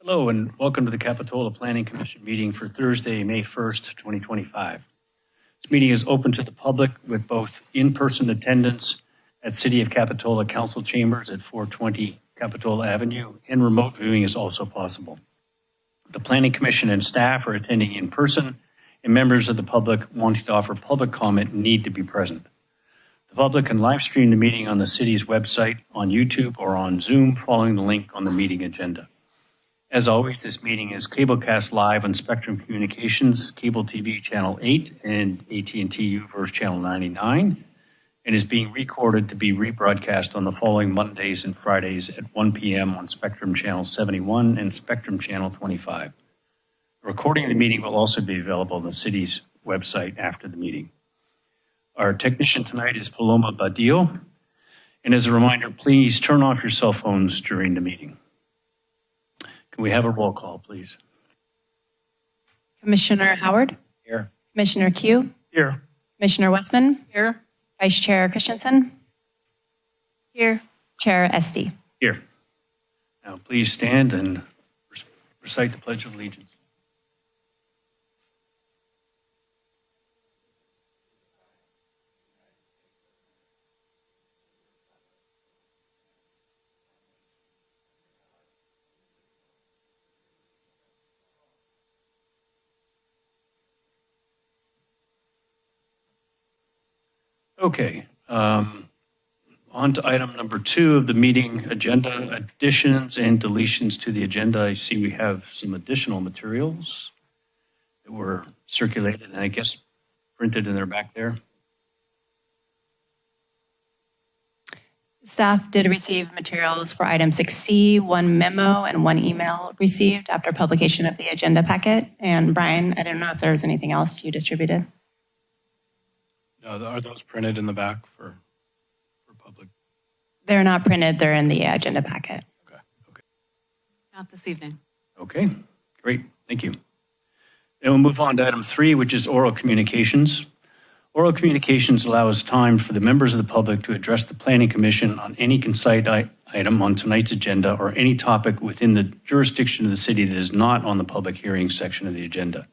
Hello and welcome to the Capitola Planning Commission meeting for Thursday, May 1st, 2025. This meeting is open to the public with both in-person attendance at City of Capitola Council Chambers at 420 Capitola Avenue, and remote viewing is also possible. The Planning Commission and staff are attending in person, and members of the public wanting to offer public comment need to be present. The public can live stream the meeting on the city's website, on YouTube, or on Zoom following the link on the meeting agenda. As always, this meeting is cablecast live on Spectrum Communications, Cable TV Channel 8 and AT&T UVerse Channel 99, and is being recorded to be rebroadcast on the following Mondays and Fridays at 1 p.m. on Spectrum Channel 71 and Spectrum Channel 25. A recording of the meeting will also be available on the city's website after the meeting. Our technician tonight is Paloma Badillo, and as a reminder, please turn off your cell phones during the meeting. Can we have a roll call, please? Commissioner Howard? Here. Commissioner Q? Here. Commissioner Westman? Here. Vice Chair Christensen? Here. Chair Esty? Here. Now please stand and recite the Pledge of Allegiance. Okay, on to item number 2 of the meeting agenda, additions and deletions to the agenda. I see we have some additional materials that were circulated and I guess printed in their back there. Staff did receive materials for item 6C, 1 memo and 1 email received after publication of the agenda packet. And Brian, I don't know if there's anything else you distributed. No, are those printed in the back for public? They're not printed, they're in the agenda packet. Okay. Not this evening. Okay, great, thank you. Then we'll move on to item 3, which is oral communications. Oral communications allows time for the members of the public to address the Planning Commission on any concise item on tonight's agenda or any topic within the jurisdiction of the city that is not on the public hearing section of the agenda.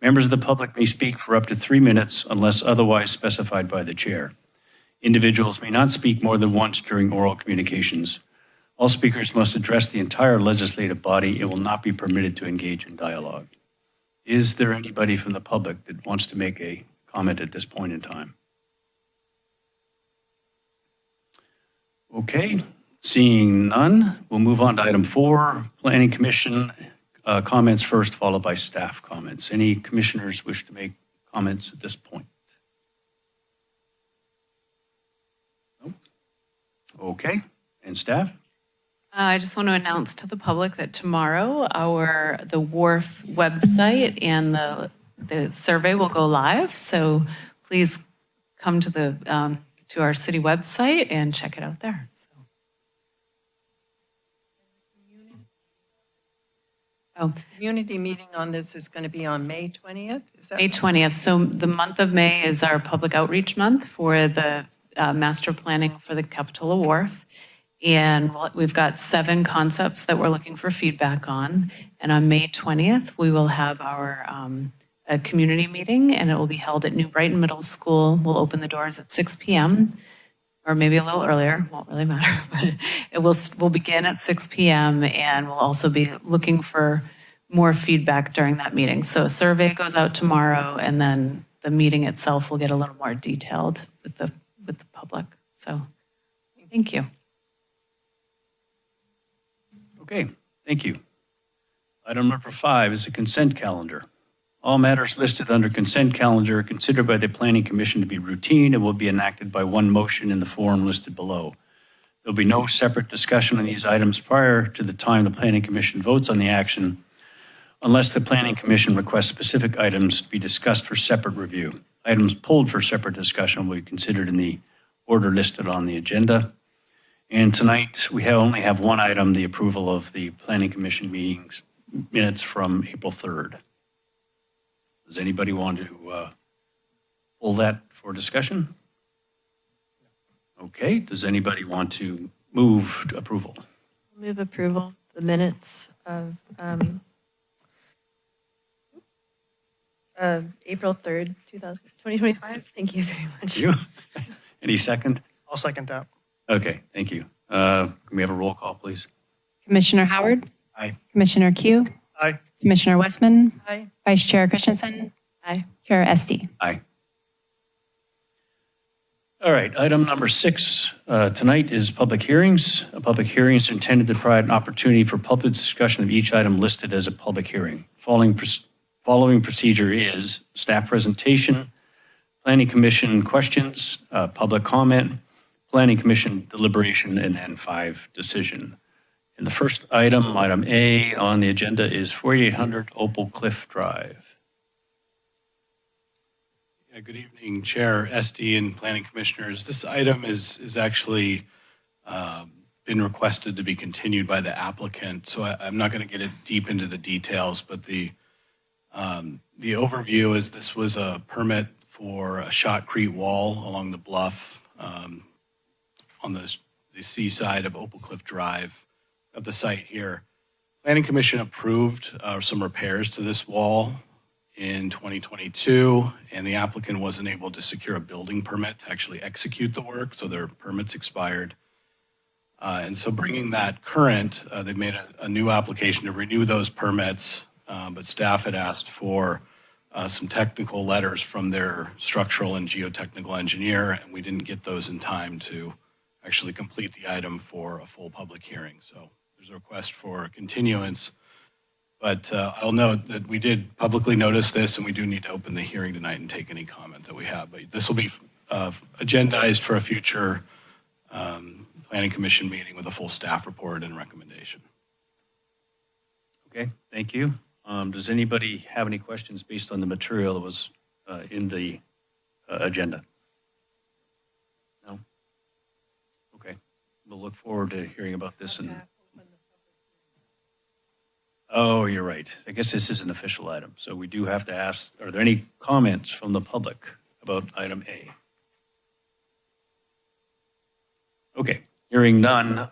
Members of the public may speak for up to 3 minutes unless otherwise specified by the chair. Individuals may not speak more than once during oral communications. All speakers must address the entire legislative body and will not be permitted to engage in dialogue. Is there anybody from the public that wants to make a comment at this point in time? Okay, seeing none, we'll move on to item 4, Planning Commission comments first, followed by staff comments. Any commissioners wish to make comments at this point? Nope. Okay, and staff? I just want to announce to the public that tomorrow the WARF website and the survey will go live. So please come to to our city website and check it out there. Community meeting on this is going to be on May 20th? Is that May 20th. So the month of May is our public outreach month for the master planning for the Capitola Wharf. And we've got 7 concepts that we're looking for feedback on. And on May 20th, we will have our a community meeting, and it will be held at New Brighton Middle School. We'll open the doors at 6 p.m. or maybe a little earlier, won't really matter, but we'll begin at 6 p.m. and we'll also be looking for more feedback during that meeting. So a survey goes out tomorrow, and then the meeting itself will get a little more detailed with the public. So thank you. Okay, thank you. Item number 5 is the consent calendar. All matters listed under consent calendar are considered by the Planning Commission to be routine and will be enacted by one motion in the form listed below. There will be no separate discussion on these items prior to the time the Planning Commission votes on the action, unless the Planning Commission requests specific items to be discussed for separate review. Items pulled for separate discussion will be considered in the order listed on the agenda. And tonight, we only have one item, the approval of the Planning Commission meetings minutes from April 3rd. Does anybody want to pull that for discussion? Okay, does anybody want to move to approval? Move approval, the minutes of April 3rd, 2025. Thank you very much. You? Any second? I'll second that. Okay, thank you. Can we have a roll call, please? Commissioner Howard? Aye. Commissioner Q? Aye. Commissioner Westman? Aye. Vice Chair Christensen? Aye. Chair Estee? Aye. All right, item number 6 tonight is public hearings. A public hearing is intended to provide an opportunity for public discussion of each item listed as a public hearing. Following procedure is staff presentation, planning commission questions, public comment, planning commission deliberation, and then 5 decision. And the first item, item A on the agenda, is 4800 Opal Cliff Drive. Yeah, good evening, Chair, SD, and Planning Commissioners. This item is actually been requested to be continued by the applicant, so I'm not going to get it deep into the details, but the overview is this was a permit for a shotcrete wall along the bluff on the seaside of Opal Cliff Drive at the site here. Planning Commission approved some repairs to this wall in 2022, and the applicant wasn't able to secure a building permit to actually execute the work, so their permits expired. And so bringing that current, they've made a new application to renew those permits, but staff had asked for some technical letters from their structural and geotechnical engineer, and we didn't get those in time to actually complete the item for a full public hearing. So there's a request for a continuance. But I'll note that we did publicly notice this, and we do need to open the hearing tonight and take any comment that we have. But this will be agendized for a future Planning Commission meeting with a full staff report and recommendation. Okay, thank you. Does anybody have any questions based on the material that was in the agenda? No? Okay, we'll look forward to hearing about this. Oh, you're right. I guess this is an official item, so we do have to ask, are there any comments from the public about item A? Okay, hearing none,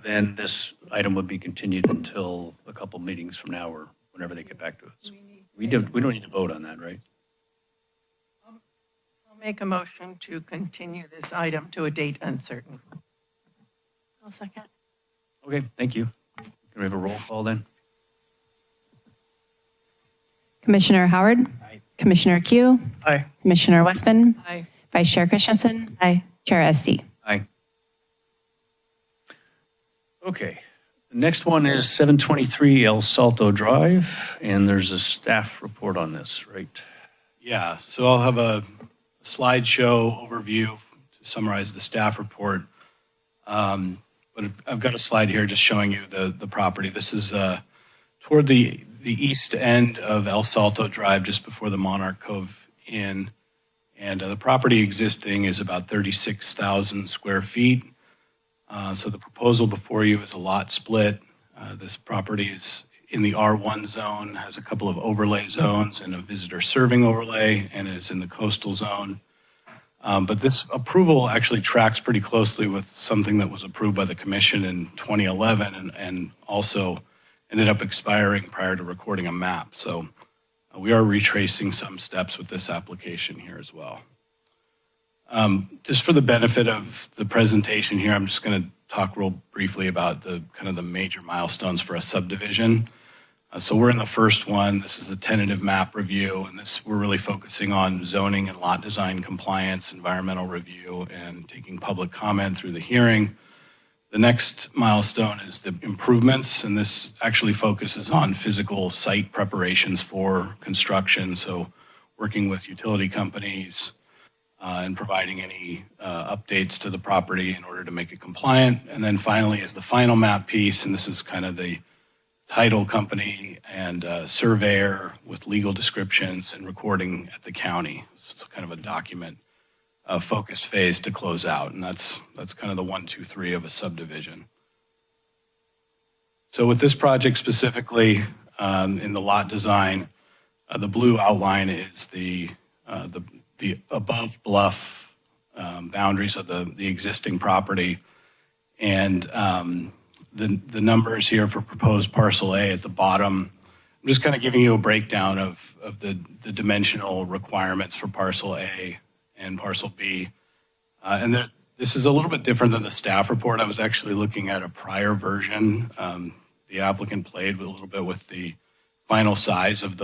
then this item would be continued until a couple meetings from now or whenever they get back to us. We don't need to vote on that, right? I'll make a motion to continue this item to a date uncertain. I'll second. Okay, thank you. Can we have a roll call then? Commissioner Howard? Aye. Commissioner Q? Aye. Commissioner Westman? Aye. Vice Chair Christensen? Aye. Chair Estee? Aye. Okay, the next one is 723 El Salto Drive, and there's a staff report on this, right? Yeah, so I'll have a slideshow overview to summarize the staff report. But I've got a slide here just showing you the property. This is toward the east end of El Salto Drive, just before the Monarch Cove Inn. And the property existing is about 36,000 square feet. So the proposal before you is a lot split. This property is in the R1 zone, has a couple of overlay zones and a visitor serving overlay, and is in the coastal zone. But this approval actually tracks pretty closely with something that was approved by the commission in 2011 and also ended up expiring prior to recording a map. So we are retracing some steps with this application here as well. Just for the benefit of the presentation here, I'm just going to talk real briefly about the kind of the major milestones for a subdivision. So we're in the first one. This is the tentative map review, and we're really focusing on zoning and lot design compliance, environmental review, and taking public comment through the hearing. The next milestone is the improvements, and this actually focuses on physical site preparations for construction. So working with utility companies and providing any updates to the property in order to make it compliant. And then finally is the final map piece, and this is kind of the title company and surveyor with legal descriptions and recording at the county. So it's kind of a document focused phase to close out, and that's kind of the 1, 2, 3 of a subdivision. So with this project specifically, in the lot design, the blue outline is the above bluff boundaries of the existing property, and the numbers here for proposed parcel A at the bottom. I'm just kind of giving you a breakdown of the dimensional requirements for parcel A and parcel B. This is a little bit different than the staff report. I was actually looking at a prior version. The applicant played with a little bit with the final size of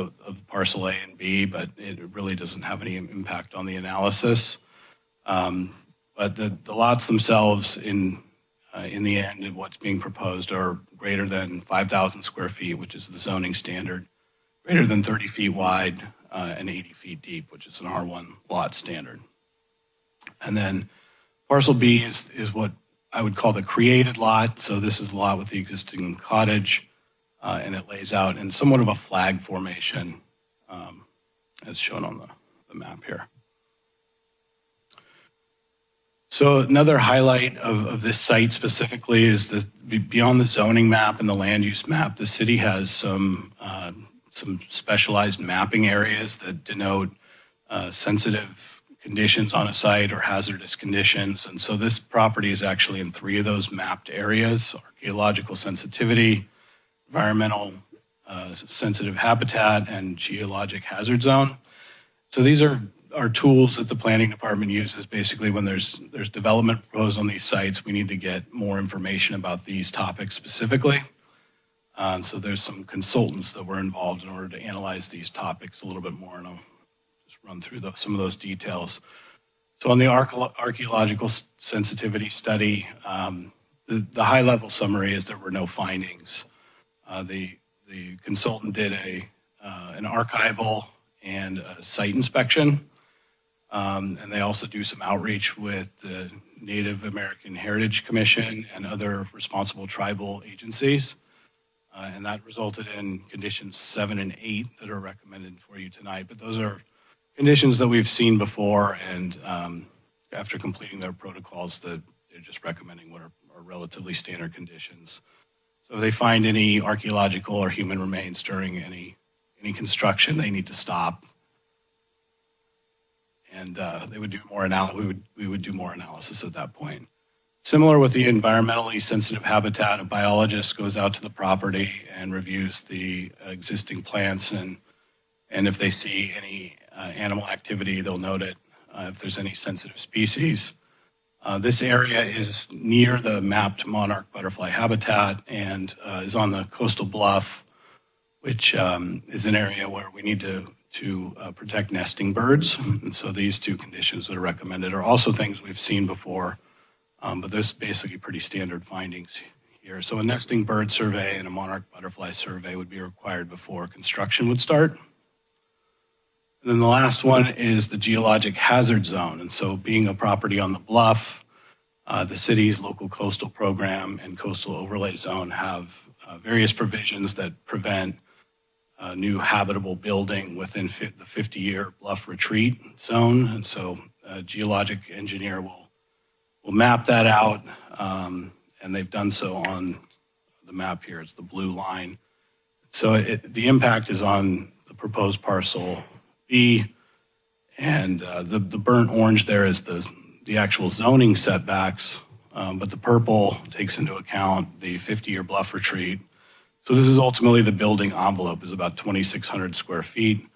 parcel A and B, but it really doesn't have any impact on the analysis. But the lots themselves in the end of what's being proposed are greater than 5,000 square feet, which is the zoning standard, greater than 30 feet wide and 80 feet deep, which is an R1 lot standard. And then parcel B is what I would call the created lot. So this is the lot with the existing cottage, and it lays out in somewhat of a flag formation, as shown on the map here. So another highlight of this site specifically is that beyond the zoning map and the land use map, the city has some specialized mapping areas that denote sensitive conditions on a site or hazardous conditions. And so this property is actually in 3 of those mapped areas: archaeological sensitivity, environmental sensitive habitat, and geologic hazard zone. So these are tools that the planning department uses. Basically, when there's development proposed on these sites, we need to get more information about these topics specifically. So there's some consultants that were involved in order to analyze these topics a little bit more, and I'll just run through some of those details. So on the archaeological sensitivity study, the high-level summary is there were no findings. The consultant did an archival and a site inspection. And they also do some outreach with the Native American Heritage Commission and other responsible tribal agencies. And that resulted in conditions 7 and 8 that are recommended for you tonight. But those are conditions that we've seen before, and after completing their protocols, they're just recommending what are relatively standard conditions. So if they find any archaeological or human remains during any construction, they need to stop. And they would do more we would do more analysis at that point. Similar with the environmentally sensitive habitat, a biologist goes out to the property and reviews the existing plants, and if they see any animal activity, they'll note it. If there's any sensitive species. This area is near the mapped monarch butterfly habitat and is on the coastal bluff, which is an area where we need to protect nesting birds. And so these 2 conditions that are recommended are also things we've seen before, but there's basically pretty standard findings here. So a nesting bird survey and a monarch butterfly survey would be required before construction would start. And then the last one is the geologic hazard zone. And so being a property on the bluff, the city's local coastal program and coastal overlay zone have various provisions that prevent new habitable building within the 50-year bluff retreat zone. And so a geologic engineer will map that out, and they've done so on the map here. It's the blue line. So the impact is on the proposed parcel B, and the burnt orange there is the actual zoning setbacks, but the purple takes into account the 50-year bluff retreat. So this is ultimately the building envelope is about 2,600 square feet.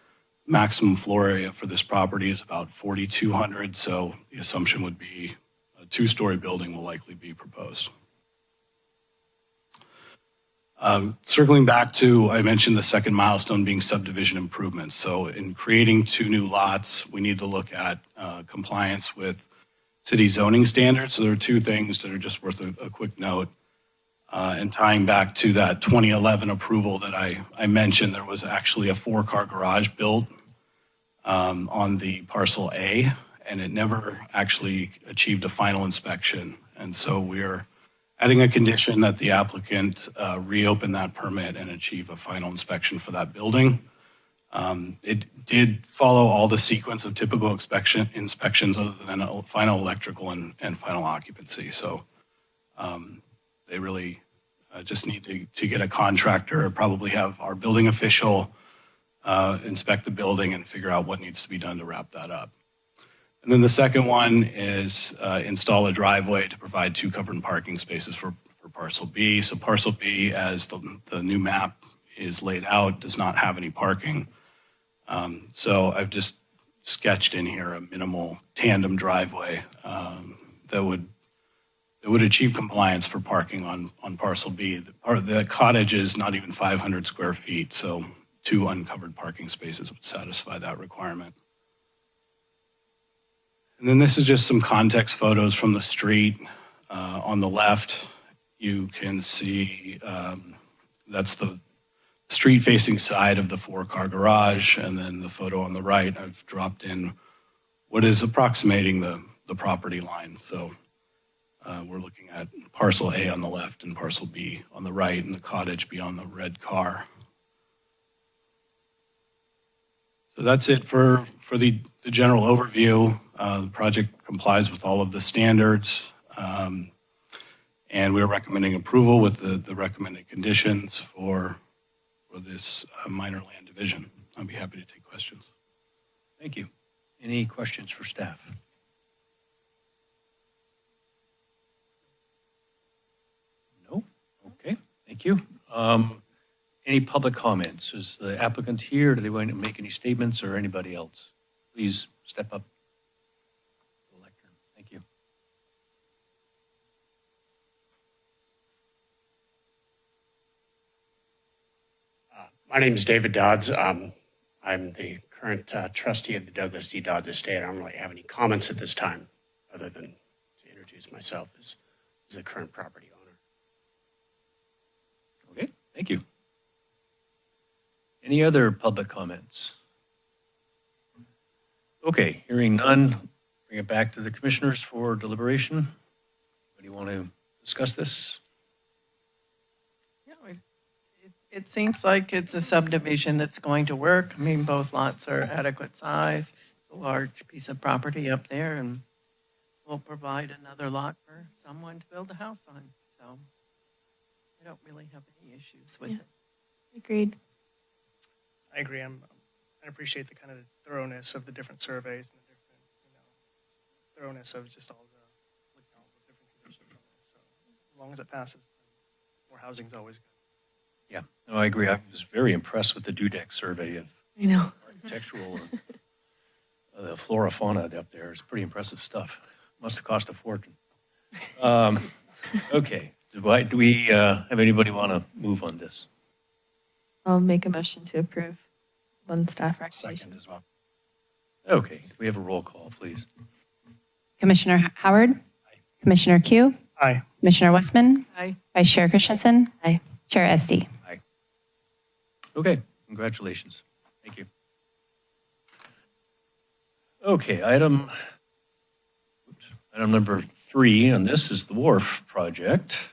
Maximum floor area for this property is about 4,200. So the assumption would be a 2-story building will likely be proposed. Circling back to, I mentioned the second milestone being subdivision improvements. So in creating 2 new lots, we need to look at compliance with city zoning standards. So there are 2 things that are just worth a quick note. And tying back to that 2011 approval that I mentioned, there was actually a 4-car garage built on the parcel A, and it never actually achieved a final inspection. And so we're adding a condition that the applicant reopen that permit and achieve a final inspection for that building. It did follow all the sequence of typical inspections other than a final electrical and final occupancy. So they really just need to get a contractor, probably have our building official inspect the building and figure out what needs to be done to wrap that up. And then the second one is install a driveway to provide 2 covered parking spaces for parcel B. So parcel B, as the new map is laid out, does not have any parking. So I've just sketched in here a minimal tandem driveway that would achieve compliance for parking on parcel B. The cottage is not even 500 square feet, so 2 uncovered parking spaces would satisfy that requirement. And then this is just some context photos from the street. On the left, you can see that's the street-facing side of the 4-car garage, and then the photo on the right, I've dropped in what is approximating the property line. So we're looking at parcel A on the left and parcel B on the right, and the cottage beyond the red car. So that's it for the general overview. The project complies with all of the standards, and we're recommending approval with the recommended conditions for this minor land division. I'd be happy to take questions. Thank you. Any questions for staff? No? Okay, thank you. Any public comments? Is the applicant here? Do they want to make any statements, or anybody else? Please step up to the lectern. Thank you. My name is David Dodds. I'm the current trustee of the Douglas D. Dodds estate. I don't really have any comments at this time, other than to introduce myself as the current property owner. Okay, thank you. Any other public comments? Okay, hearing none, bring it back to the commissioners for deliberation. Anybody want to discuss this? Yeah, it seems like it's a subdivision that's going to work. I mean, both lots are adequate size. It's a large piece of property up there, and will provide another lot for someone to build a house on. So I don't really have any issues with Yeah. it. Agreed. I agree. I appreciate the kind of thoroughness of the different surveys and the different, thoroughness of just all the different conditions on it. So as long as it passes, more housing is always good. Yeah, no, I agree. I was very impressed with the Dudek survey of I know. architectural, the flora fauna up there. It's pretty impressive stuff. Must have cost a fortune. Okay, do we have anybody want to move on this? I'll make a motion to approve one staff recommendation. Second as well. Okay, can we have a roll call, please? Commissioner Howard? Commissioner Q? Aye. Commissioner Westman? Aye. Vice Chair Christensen? Aye. Chair Esty? Okay, congratulations. Thank you. Okay, item number 3 on this is the wharf project.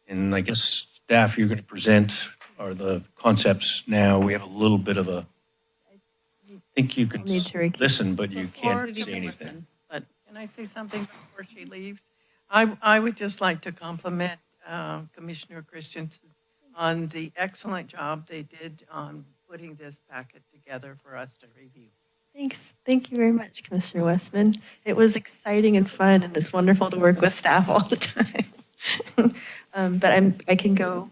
And I guess staff, you're going to present the concepts now. We have a little bit of a, I think you can I'll need to recuse. listen, but you Before can't you say can anything. listen, but can I say something before she leaves? I would just like to compliment Commissioner Christensen on the excellent job they did on putting this packet together for us to review. Thanks. Thank you very much, Commissioner Westman. It was exciting and fun, and it's wonderful to work with staff all the time. But I can go.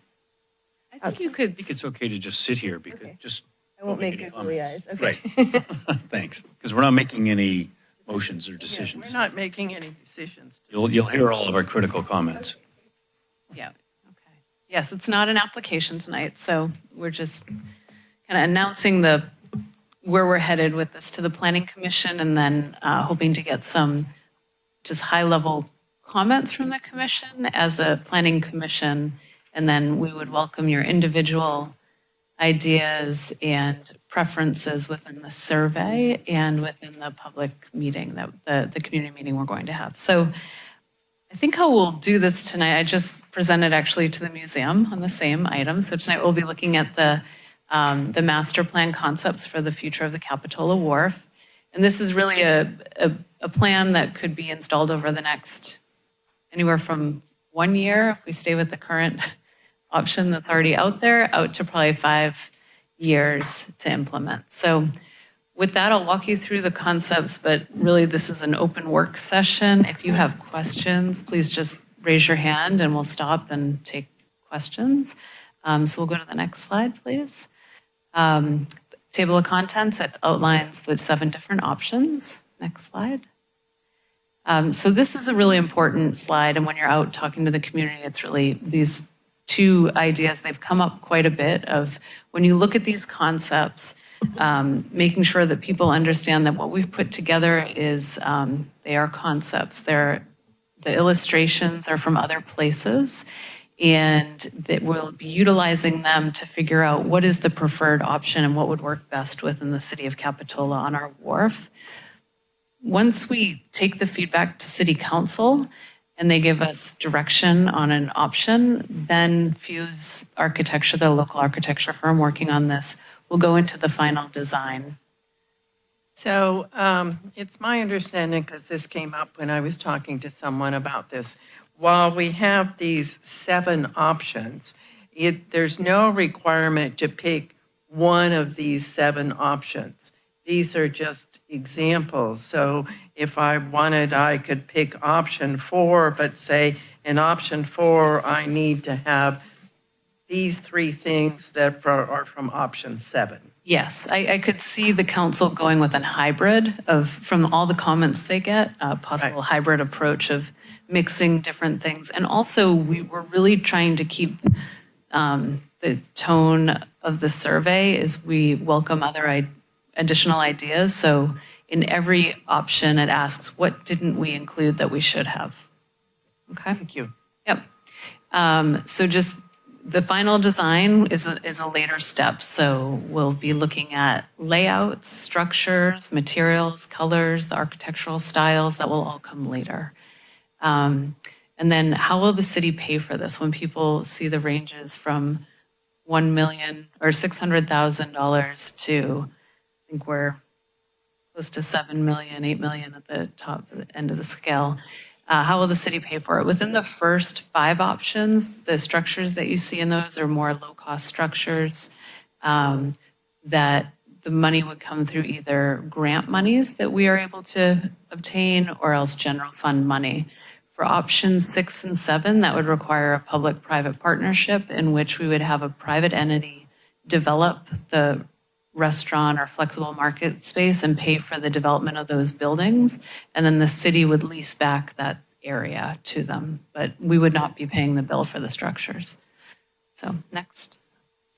I think you could, I think it's okay to just sit here because Okay. just. I won't don't make any googly eyes. comments. Okay. Right. Thanks, because we're not making any motions or Yeah, decisions. we're not making any decisions. You'll hear all of our critical comments. yeah, okay. Yes, it's not an application tonight, so we're just kind of announcing where we're headed with this to the Planning Commission, and then hoping to get some just high-level comments from the commission as a Planning Commission, and then we would welcome your individual ideas and preferences within the survey and within the public meeting, that the community meeting we're going to have. So I think how we'll do this tonight, I just presented actually to the museum on the same item. So tonight we'll be looking at the master plan concepts for the future of the Capitola Wharf. And this is really a plan that could be installed over the next anywhere from 1 year, if we stay with the current option that's already out there, out to probably 5 years to implement. So with that, I'll walk you through the concepts, but really this is an open work session. If you have questions, please just raise your hand and we'll stop and take questions. So we'll go to the next slide, please. Table of contents that outlines the 7 different options. Next slide. So this is a really important slide, and when you're out talking to the community, it's really these 2 ideas. They've come up quite a bit of when you look at these concepts, making sure that people understand that what we've put together is they are concepts. The illustrations are from other places, and that we'll be utilizing them to figure out what is the preferred option and what would work best within the city of Capitola on our wharf. Once we take the feedback to city council and they give us direction on an option, then Fuse Architecture, the local architecture firm working on this, will go into the final design. So it's my understanding, because this came up when I was talking to someone about this, while we have these 7 options, there's no requirement to pick one of these 7 options. These are just examples. So if I wanted, I could pick option 4, but say in option 4, I need to have these 3 things that are from option 7. Yes, I could see the council going with a hybrid from all the comments they get, a possible hybrid approach of mixing different things. And also, we're really trying to keep the tone of the survey is we welcome other additional ideas. So in every option, it asks, what didn't we include that we should have? Okay. Thank you. Yep. So just the final design is a later step. So we'll be looking at layouts, structures, materials, colors, the architectural styles that will all come later. And then how will the city pay for this when people see the ranges from $1 million or $600,000 to, I think we're close to 7 million, 8 million at the top end of the scale. How will the city pay for it? Within the first 5 options, the structures that you see in those are more low-cost structures that the money would come through either grant monies that we are able to obtain or else general fund money. For options 6 and 7, that would require a public-private partnership in which we would have a private entity develop the restaurant or flexible market space and pay for the development of those buildings. And then the city would lease back that area to them, but we would not be paying the bill for the structures. So next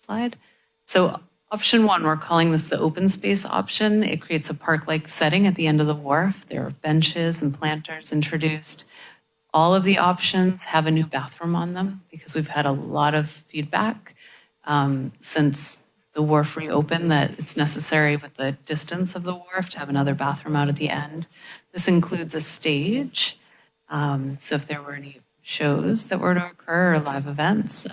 slide. So option 1, we're calling this the open space option. It creates a park-like setting at the end of the wharf. There are benches and planters introduced. All of the options have a new bathroom on them because we've had a lot of feedback since the wharf reopened that it's necessary with the distance of the wharf to have another bathroom out at the end. This includes a stage. So if there were any shows that were to occur or live events.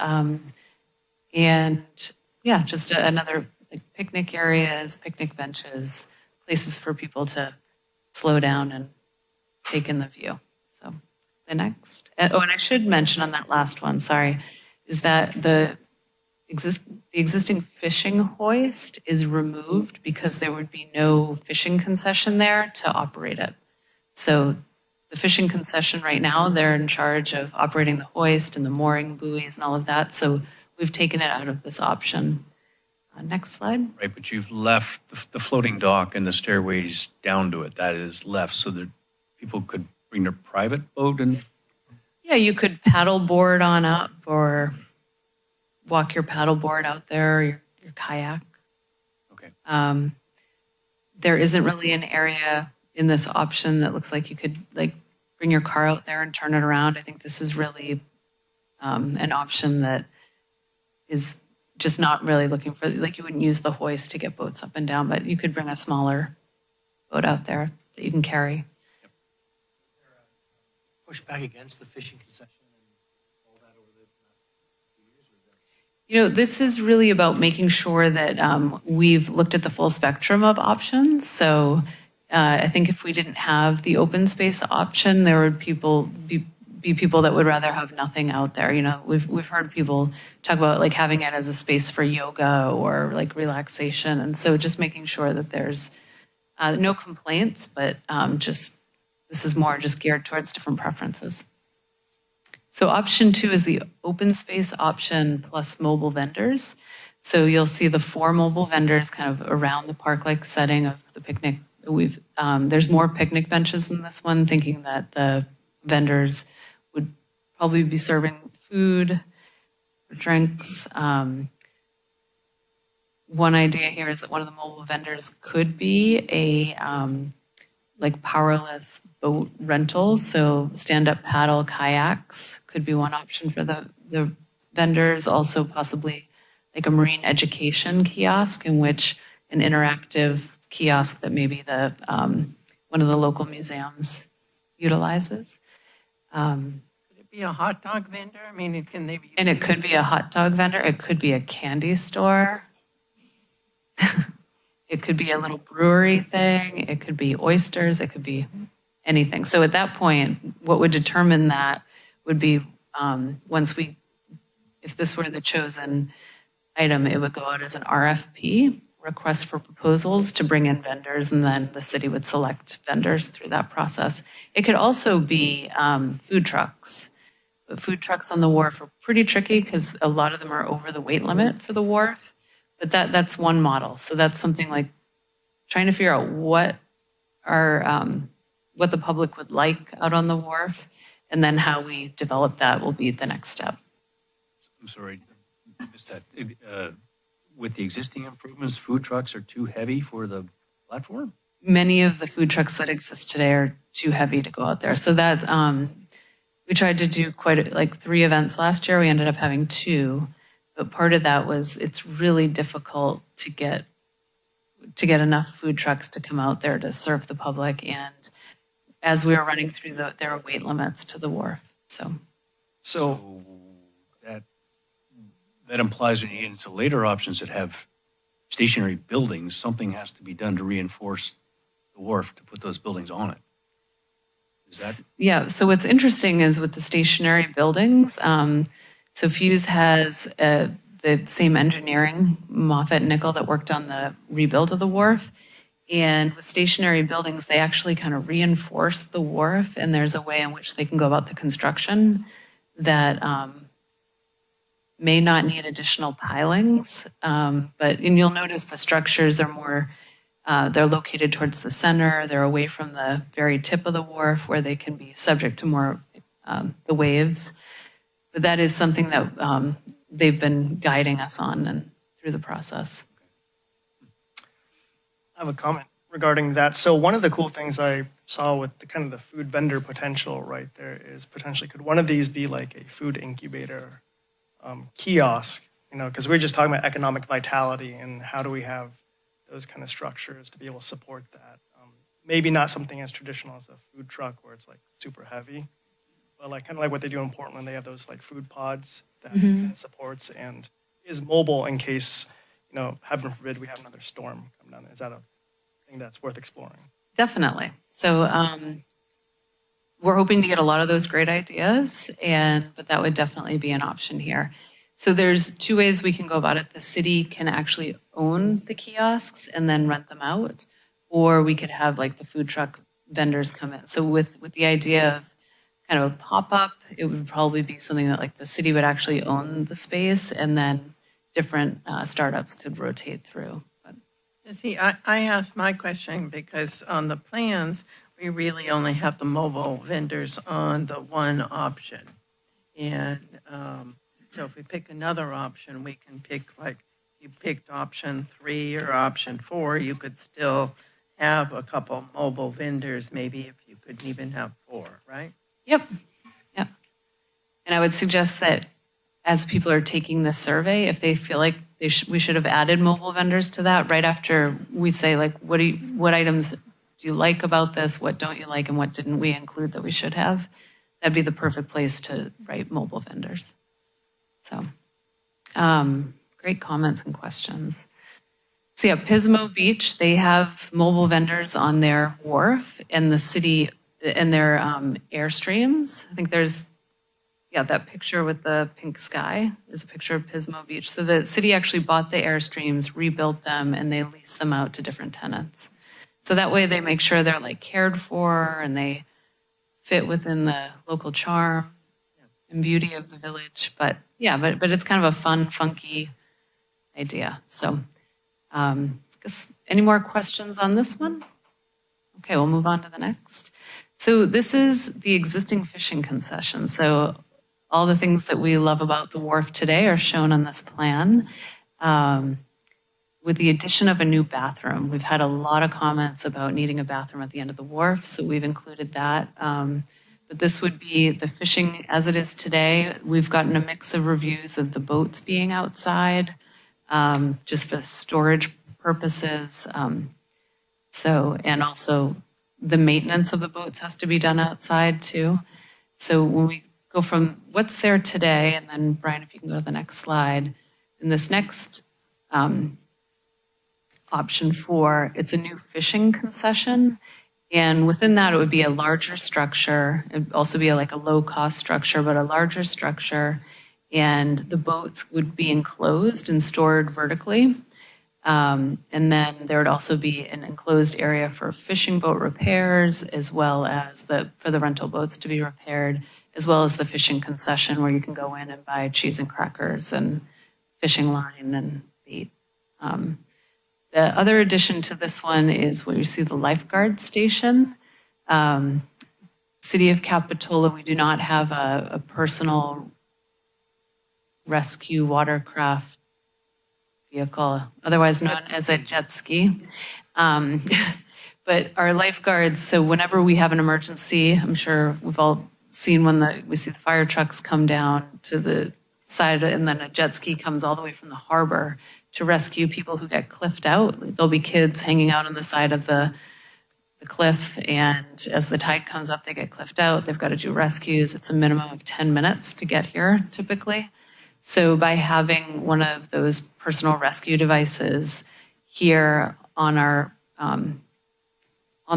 And yeah, just another picnic areas, picnic benches, places for people to slow down and take in the view. So the next, and I should mention on that last one, sorry, is that the existing fishing hoist is removed because there would be no fishing concession there to operate it. So the fishing concession right now, they're in charge of operating the hoist and the mooring buoys and all of that. So we've taken it out of this option. Next slide. Right, but you've left the floating dock and the stairways down to it. That is left so that people could bring their private boat and... Yeah, you could paddle board on up or walk your paddle board out there, or your kayak. Okay. There isn't really an area in this option that looks like you could bring your car out there and turn it around. I think this is really an option that is just not really looking for, you wouldn't use the hoist to get boats up and down, but you could bring a smaller boat out there that you can carry. Push back against the fishing concession and all that over the last few years? Or is that... You know, this is really about making sure that we've looked at the full spectrum of options. So I think if we didn't have the open space option, there would be people that would rather have nothing out there. You know, we've heard people talk about having it as a space for yoga or relaxation. And so just making sure that there's no complaints, but this is more just geared towards different preferences. So option 2 is the open space option plus mobile vendors. So you'll see the 4 mobile vendors kind of around the park-like setting of the picnic. There's more picnic benches in this one, thinking that the vendors would probably be serving food or drinks. One idea here is that one of the mobile vendors could be a like powerless boat rentals. So stand-up paddle kayaks could be one option for the vendors. Also possibly like a marine education kiosk, in which an interactive kiosk that maybe the one of the local museums utilizes. Could it be a hot dog vendor? I mean, can they be? And it could be a hot dog vendor. It could be a candy store. It could be a little brewery thing. It could be oysters. It could be anything. So at that point, what would determine that would be if this were the chosen item, it would go out as an RFP, request for proposals, to bring in vendors, and then the city would select vendors through that process. It could also be food trucks. But food trucks on the wharf are pretty tricky because a lot of them are over the weight limit for the wharf. But that's one model. So that's something like trying to figure out what the public would like out on the wharf, and then how we develop that will be the next step. I'm sorry, missed that. With the existing improvements, food trucks are too heavy for the platform? Many of the food trucks that exist today are too heavy to go out there. So that we tried to do like 3 events last year. We ended up having 2. But part of that was it's really difficult to get enough food trucks to come out there to serve the public. And as we were running through there are weight limits to the wharf. So that implies when you get into later options that have stationary buildings, something has to be done to reinforce the wharf to put those buildings on it. Is that? Yeah. So what's interesting is with the stationary buildings, so Fuse has the same engineering, Moffett Nickel, that worked on the rebuild of the wharf. And with stationary buildings, they actually kind of reinforce the wharf, and there's a way in which they can go about the construction that may not need additional pilings. And you'll notice the structures are more, they're located towards the center. They're away from the very tip of the wharf where they can be subject to more the waves. But that is something that they've been guiding us on and through the process. I have a comment regarding that. So one of the cool things I saw with the kind of the food vendor potential right there is potentially could one of these be like a food incubator kiosk? You know, because we're just talking about economic vitality and how do we have those kind of structures to be able to support that. Maybe not something as traditional as a food truck where it's like super heavy. But like kind of like what they do in Portland, they have those like food pods that kind of supports and is mobile in case, you know, heaven forbid we have another storm come down. Is that a thing that's worth exploring? Definitely. So we're hoping to get a lot of those great ideas, but that would definitely be an option here. So there's 2 ways we can go about it. The city can actually own the kiosks and then rent them out, or we could have like the food truck vendors come in. So with the idea of kind of a pop-up, it would probably be something that like the city would actually own the space, and then different startups could rotate through. But. See, I asked my question because on the plans, we really only have the mobile vendors on the one option. And so if we pick another option, we can pick like you picked option 3 or option 4, you could still have a couple mobile vendors, maybe if you couldn't even have 4, right? Yep. And I would suggest that as people are taking this survey, if they feel like we should have added mobile vendors to that right after we say like, what items do you like about this? What don't you like? And what didn't we include that we should have? That'd be the perfect place to write mobile vendors. So great comments and questions. So yeah, Pismo Beach, they have mobile vendors on their wharf, and the city and their Airstreams. I think there's, that picture with the pink sky is a picture of Pismo Beach. So the city actually bought the Airstreams, rebuilt them, and they lease them out to different tenants. So that way they make sure they're like cared for and they fit within the local charm. and beauty of the village. But yeah, but it's kind of a fun, funky idea. So guess any more questions on this one? Okay, we'll move on to the next. So this is the existing fishing concession. So all the things that we love about the wharf today are shown on this plan. With the addition of a new bathroom, we've had a lot of comments about needing a bathroom at the end of the wharf, so we've included that. But this would be the fishing as it is today. We've gotten a mix of reviews of the boats being outside, just for storage purposes. And also the maintenance of the boats has to be done outside too. So when we go from what's there today, and then Brian, if you can go to the next slide, in this next option 4, it's a new fishing concession. And within that, it would be a larger structure. It would also be like a low-cost structure, but a larger structure. And the boats would be enclosed and stored vertically. And then there would also be an enclosed area for fishing boat repairs, as well as for the rental boats to be repaired, as well as the fishing concession where you can go in and buy cheese and crackers and fishing line and bait. The other addition to this one is where you see the lifeguard station. City of Capitola, we do not have a personal rescue watercraft vehicle, otherwise known as a jet ski. But our lifeguards, so whenever we have an emergency, I'm sure we've all seen when we see the fire trucks come down to the side and then a jet ski comes all the way from the harbor to rescue people who get cliffed out. There'll be kids hanging out on the side of the cliff, and as the tide comes up, they get cliffed out. They've got to do rescues. It's a minimum of 10 minutes to get here, typically. So by having one of those personal rescue devices here on our on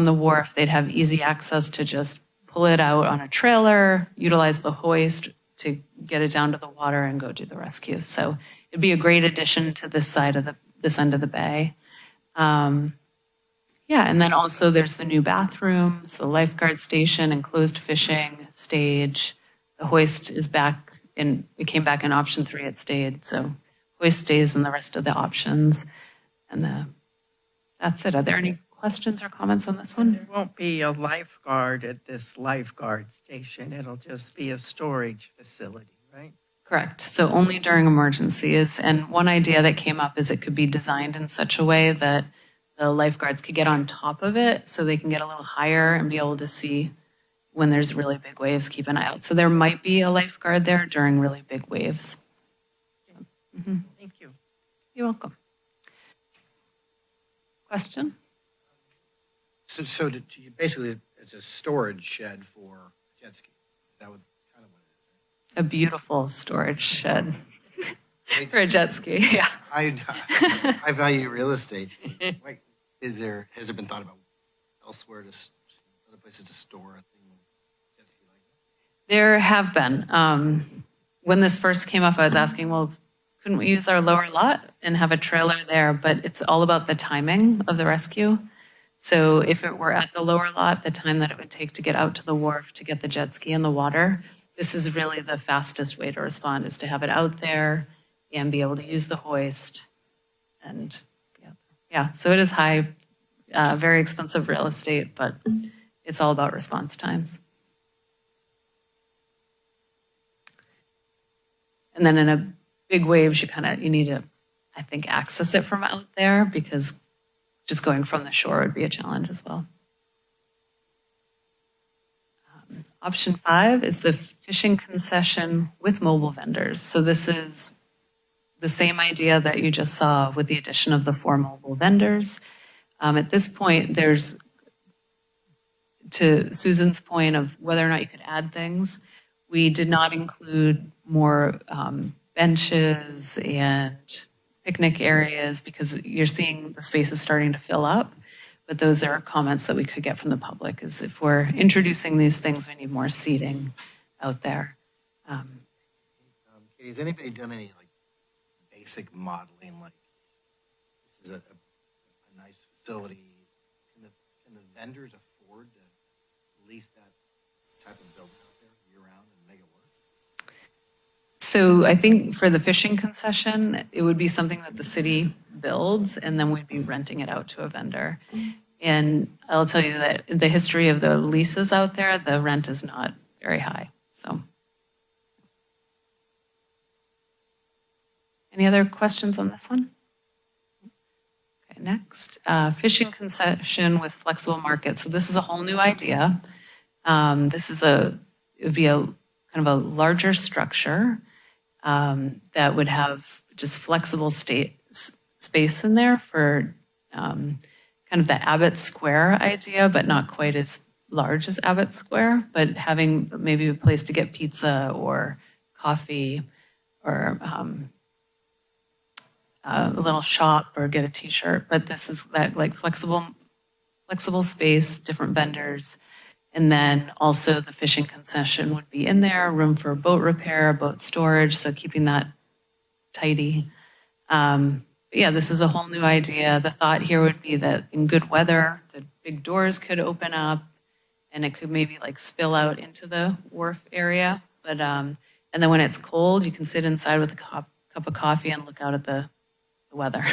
the wharf, they'd have easy access to just pull it out on a trailer, utilize the hoist to get it down to the water and go do the rescue. So it'd be a great addition to this side of this end of the bay. And then also there's the new bathrooms, the lifeguard station, enclosed fishing, stage. The hoist is back it came back in option 3, it stayed. So hoist stays in the rest of the options. And that's it. Are there any questions or comments on this one? There won't be a lifeguard at this lifeguard station. It'll just be a storage facility, right? Correct. So only during emergencies. And one idea that came up is it could be designed in such a way that the lifeguards could get on top of it so they can get a little higher and be able to see when there's really big waves, keep an eye out. So there might be a lifeguard there during really big waves. Thank you. You're welcome. Question? So basically, it's a storage shed for jet ski. Is that kind of what it is? A beautiful storage shed Right? for a jet ski, yeah. I value real estate. Wait, has there been thought about elsewhere other places to store a thing jet ski like that? There have been. When this first came up, I was asking, well, couldn't we use our lower lot and have a trailer there? But it's all about the timing of the rescue. So if it were at the lower lot, the time that it would take to get out to the wharf to get the jet ski in the water, this is really the fastest way to respond, is to have it out there and be able to use the hoist. And so it is high, very expensive real estate, but it's all about response times. And then in a big waves, you need to, I think, access it from out there, because just going from the shore would be a challenge as well. Option 5 is the fishing concession with mobile vendors. So this is the same idea that you just saw with the addition of the 4 mobile vendors. At this point, there's, to Susan's point of whether or not you could add things, we did not include more benches and picnic areas because you're seeing the spaces starting to fill up. But those are comments that we could get from the public, is if we're introducing these things, we need more seating out there. Katie, has anybody done any basic modeling? Like, this is a nice facility. Can the vendors afford to lease that type of building out there year round and make it work? So I think for the fishing concession, it would be something that the city builds, and then we'd be renting it out to a vendor. And I'll tell you that the history of the leases out there, the rent is not very high, so. Any other questions on this one? Okay, next, fishing concession with flexible market. So this is a whole new idea. It would be a kind of a larger structure that would have just flexible space in there for kind of the Abbott Square idea, but not quite as large as Abbott Square, but having maybe a place to get pizza or coffee or a little shop or get a t-shirt. But this is that like flexible space, different vendors. And then also the fishing concession would be in there, room for boat repair, boat storage, so keeping that tidy. But yeah, this is a whole new idea. The thought here would be that in good weather, the big doors could open up and it could maybe like spill out into the wharf area. But and then when it's cold, you can sit inside with a cup of coffee and look out at the weather.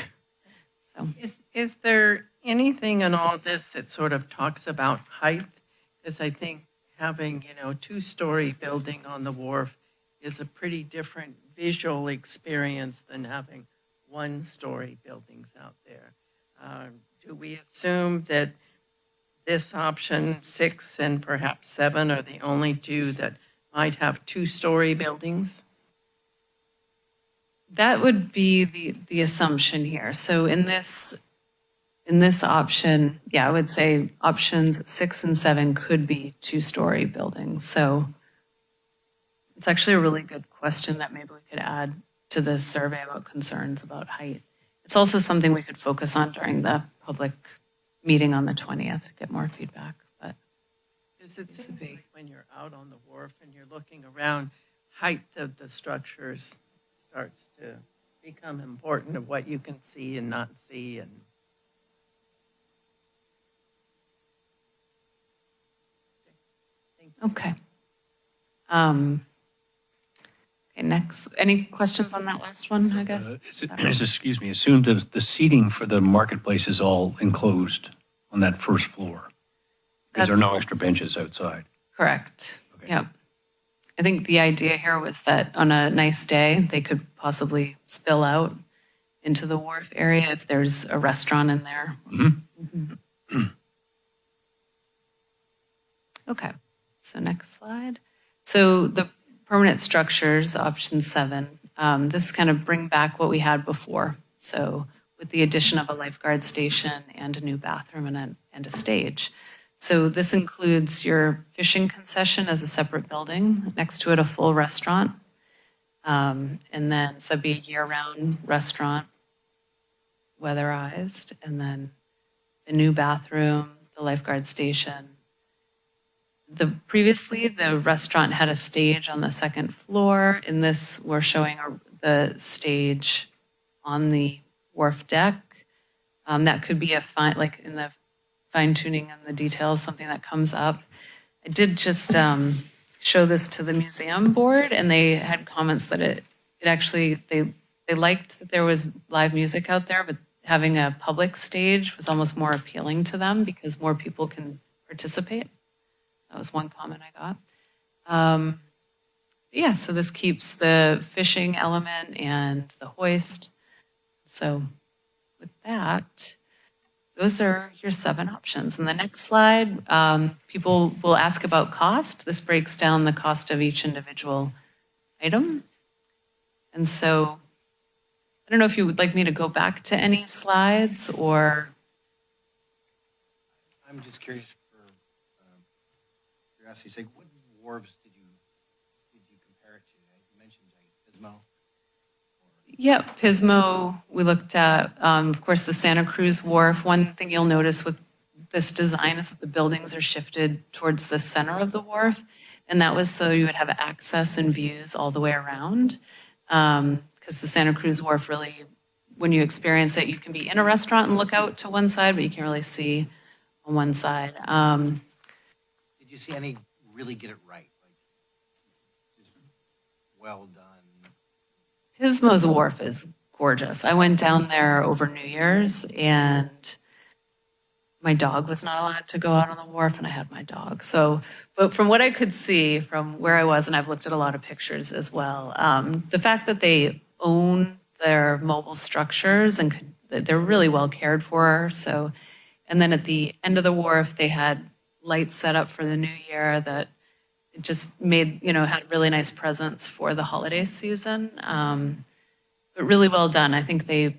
So Is there anything in all this that sort of talks about height? Because I think having, two-story building on the wharf is a pretty different visual experience than having one-story buildings out there. Do we assume that this option 6 and perhaps 7 are the only two that might have two-story buildings? that would be the assumption here. So in this option, yeah, I would say options 6 and 7 could be two-story buildings. So it's actually a really good question that maybe we could add to the survey about concerns about height. It's also something we could focus on during the public meeting on the 20th to get more feedback. But Because it seems like when you're out on the wharf and you're looking around, height of the structures starts to become important of what you can see and not see. And okay. Okay, next. Any questions on that last one, I guess? Excuse me, assume the seating for the marketplace is all enclosed on that first floor? Because there are no extra benches outside. Correct. Okay. Yep. I think the idea here was that on a nice day, they could possibly spill out into the wharf area if there's a restaurant in there. Mm-hmm. Okay, so next slide. So the permanent structures, option 7, this kind of bring back what we had before. So with the addition of a lifeguard station and a new bathroom and a stage. So this includes your fishing concession as a separate building, next to it a full restaurant. And then so it'd be a year-round restaurant, weatherized, and then the new bathroom, the lifeguard station. Previously, the restaurant had a stage on the second floor. In this, we're showing the stage on the wharf deck. That could be like in the fine tuning and the details, something that comes up. I did just show this to the museum board, and they had comments that it actually, they liked that there was live music out there, but having a public stage was almost more appealing to them because more people can participate. That was one comment I got. Yeah, so this keeps the fishing element and the hoist. So with that, those are your 7 options. And the next slide, people will ask about cost. This breaks down the cost of each individual item. And so I don't know if you would like me to go back to any slides or... I'm just curious for curiosity's sake, what wharves did you compare it to? You mentioned Pismo. Yeah, Pismo, we looked at, of course, the Santa Cruz Wharf. One thing you'll notice with this design is that the buildings are shifted towards the center of the wharf. And that was so you would have access and views all the way around. Because the Santa Cruz Wharf really, when you experience it, you can be in a restaurant and look out to one side, but you can't really see on one side. Did you see any really get it right? Like, just well done Pismo's Wharf is gorgeous. I went down there over New Year's and my dog was not allowed to go out on the wharf and I had my dog. So, but from what I could see from where I was, and I've looked at a lot of pictures as well, the fact that they own their mobile structures and they're really well cared for. So, and then at the end of the wharf, they had lights set up for the new year that it just made, had really nice presents for the holiday season. But really well done. I think they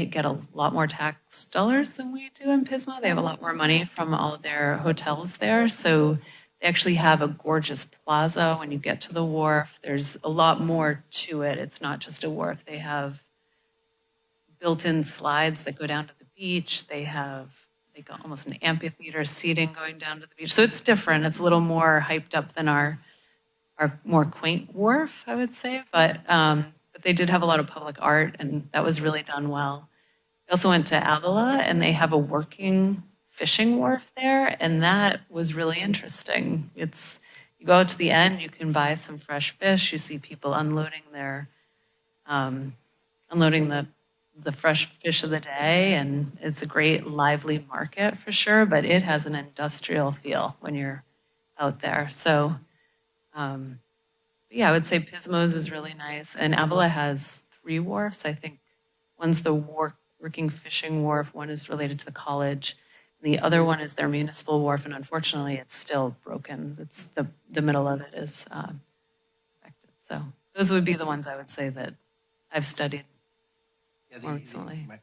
get a lot more tax dollars than we do in Pismo. They have a lot more money from all of their hotels there. So they actually have a gorgeous plaza when you get to the wharf. There's a lot more to it. It's not just a wharf. They have built-in slides that go down to the beach. They got almost an amphitheater seating going down to the beach. So it's different. It's a little more hyped up than our more quaint wharf, I would say. But they did have a lot of public art, and that was really done well. I also went to Avila, and they have a working fishing wharf there, and that was really interesting. You go out to the end, you can buy some fresh fish. You see people unloading the fresh fish of the day, and it's a great lively market for sure, but it has an industrial feel when you're out there. So, yeah, I would say Pismo's is really nice, and Avila has 3 wharfs. I think one's the working fishing wharf, one is related to the college, and the other one is their municipal wharf, and unfortunately it's still broken. It's the middle of it is affected. So those would be the ones I would say that I've studied. Yeah, More recently. my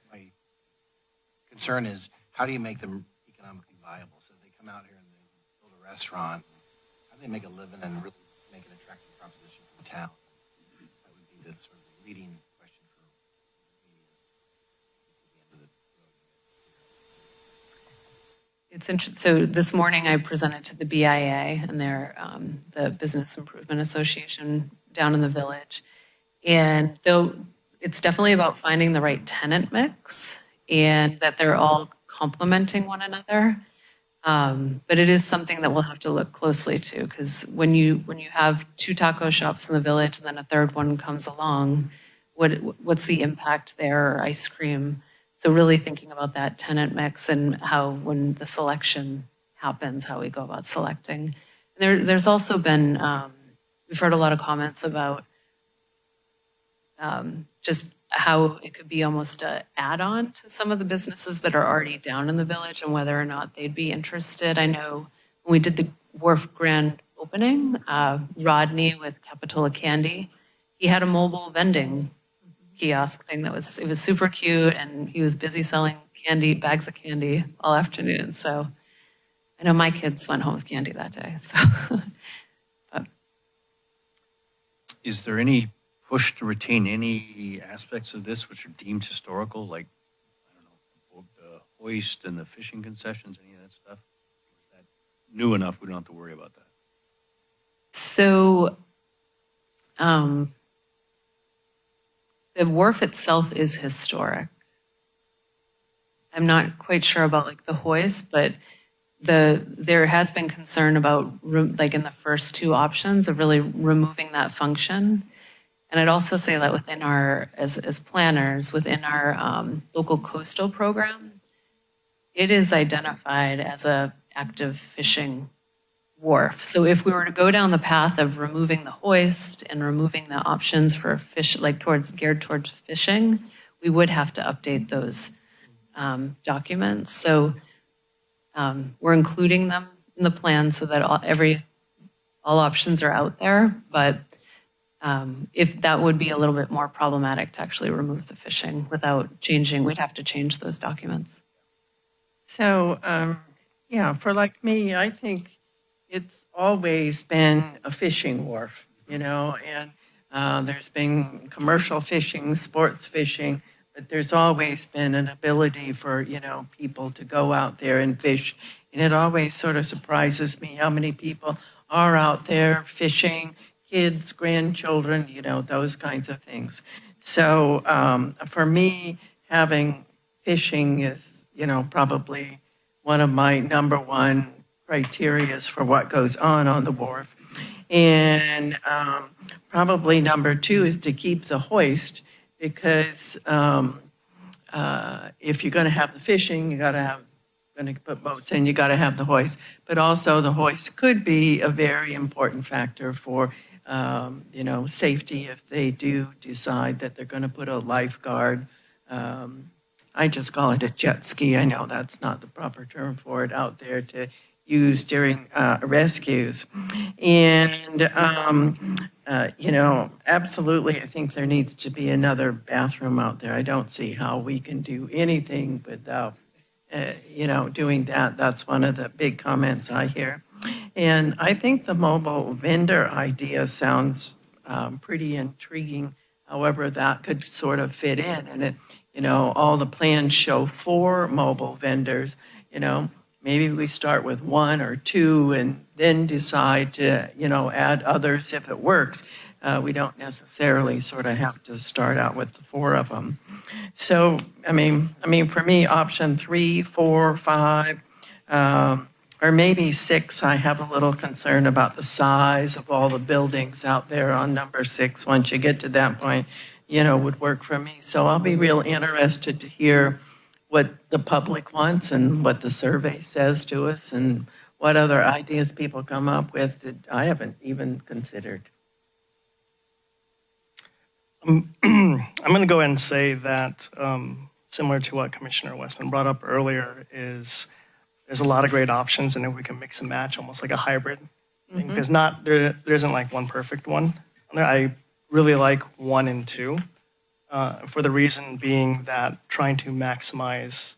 concern is, how do you make them economically viable? So they come out here and they build a restaurant. How do they make a living and really make an attractive proposition for the town? That would be the sort of leading question for me at the end of the road. It's interesting. So this morning I presented to the BIA and their the Business Improvement Association down in the village, and though it's definitely about finding the right tenant mix and that they're all complementing one another. But it is something that we'll have to look closely to, because when you have 2 taco shops in the village and then a third one comes along, what's the impact there, or ice cream? So really thinking about that tenant mix and how, when the selection happens, how we go about selecting. There's also been, we've heard a lot of comments about just how it could be almost an add-on to some of the businesses that are already down in the village and whether or not they'd be interested. I know when we did the Wharf grand opening, Rodney with Capitola Candy, he had a mobile vending kiosk thing it was super cute, and he was busy selling bags of candy all afternoon. So I know my kids went home with candy that day. So, Is there any push to retain any aspects of this which are deemed historical, like, I don't know, the hoist and the fishing concessions, any of that stuff? Or is that new enough we don't have to worry about that? So the wharf itself is historic. I'm not quite sure about like the hoist, but there has been concern about like in the first 2 options of really removing that function. And I'd also say that within our, as planners, within our local coastal program, it is identified as a active fishing wharf. So if we were to go down the path of removing the hoist and removing the options for fish, like geared towards fishing, we would have to update those documents. So we're including them in the plan so that all options are out there. But if that would be a little bit more problematic to actually remove the fishing without changing, we'd have to change those documents. So, yeah, for like me, I think it's always been a fishing wharf, and there's been commercial fishing, sports fishing, but there's always been an ability for, people to go out there and fish. And it always sort of surprises me how many people are out there fishing, kids, grandchildren, those kinds of things. So for me, having fishing is, probably one of my number 1 criterias for what goes on the wharf. And probably number two is to keep the hoist, because if you're going to have the fishing, you got to have, going to put boats in, you got to have the hoist. But also the hoist could be a very important factor for, safety if they do decide that they're going to put a lifeguard. I just call it a jet ski. I know that's not the proper term for it out there to use during rescues. And, absolutely, I think there needs to be another bathroom out there. I don't see how we can do anything without, doing that. That's one of the big comments I hear. And I think the mobile vendor idea sounds pretty intriguing. However, that could sort of fit in. And all the plans show 4 mobile vendors. Maybe we start with 1 or 2 and then decide to, add others if it works. We don't necessarily sort of have to start out with the 4 of them. So, I mean, for me, option 3, 4, 5, or maybe 6, I have a little concern about the size of all the buildings out there on number 6. Once you get to that point, would work for me. So I'll be real interested to hear what the public wants and what the survey says to us and what other ideas people come up with that I haven't even considered. I'm going to go ahead and say that, similar to what Commissioner Westman brought up earlier, is there's a lot of great options, and if we can mix and match, almost like a hybrid thing, because there isn't like one perfect one. I really like 1 and 2, for the reason being that trying to maximize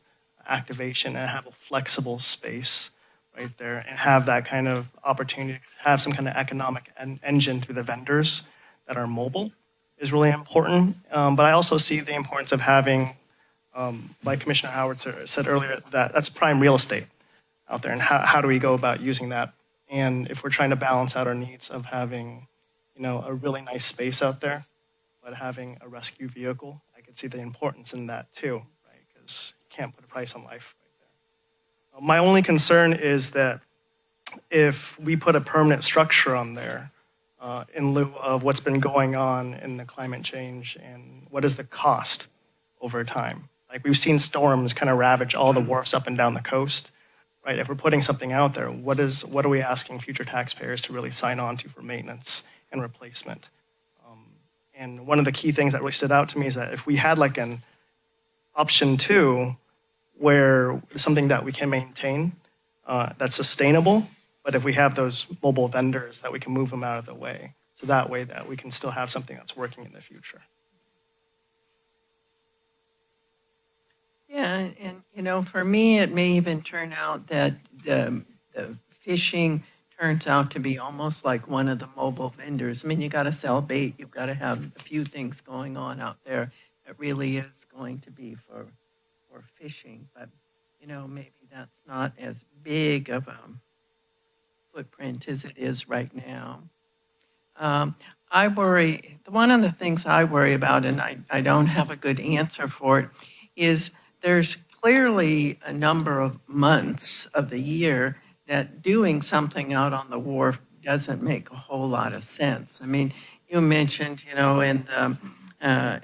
activation and have a flexible space right there and have that kind of opportunity to have some kind of economic engine through the vendors that are mobile is really important. But I also see the importance of having, like Commissioner Howard said earlier, that's prime real estate out there, and how do we go about using that? And if we're trying to balance out our needs of having, a really nice space out there, but having a rescue vehicle, I could see the importance in that too, right? Because you can't put a price on life right there. My only concern is that if we put a permanent structure on there, in lieu of what's been going on in the climate change and what is the cost over time. Like we've seen storms kind of ravage all the wharfs up and down the coast, right? If we're putting something out there, what are we asking future taxpayers to really sign on to for maintenance and replacement? And one of the key things that really stood out to me is that if we had like an option 2, where it's something that we can maintain, that's sustainable, but if we have those mobile vendors that we can move them out of the way, so that way that we can still have something that's working in the future. Yeah, and for me, it may even turn out that the fishing turns out to be almost like one of the mobile vendors. I mean, you got to sell bait, you've got to have a few things going on out there that really is going to be for fishing, but maybe that's not as big of a footprint as it is right now. One of the things I worry about, and I don't have a good answer for it, is there's clearly a number of months of the year that doing something out on the wharf doesn't make a whole lot of sense. I mean, you mentioned, in the,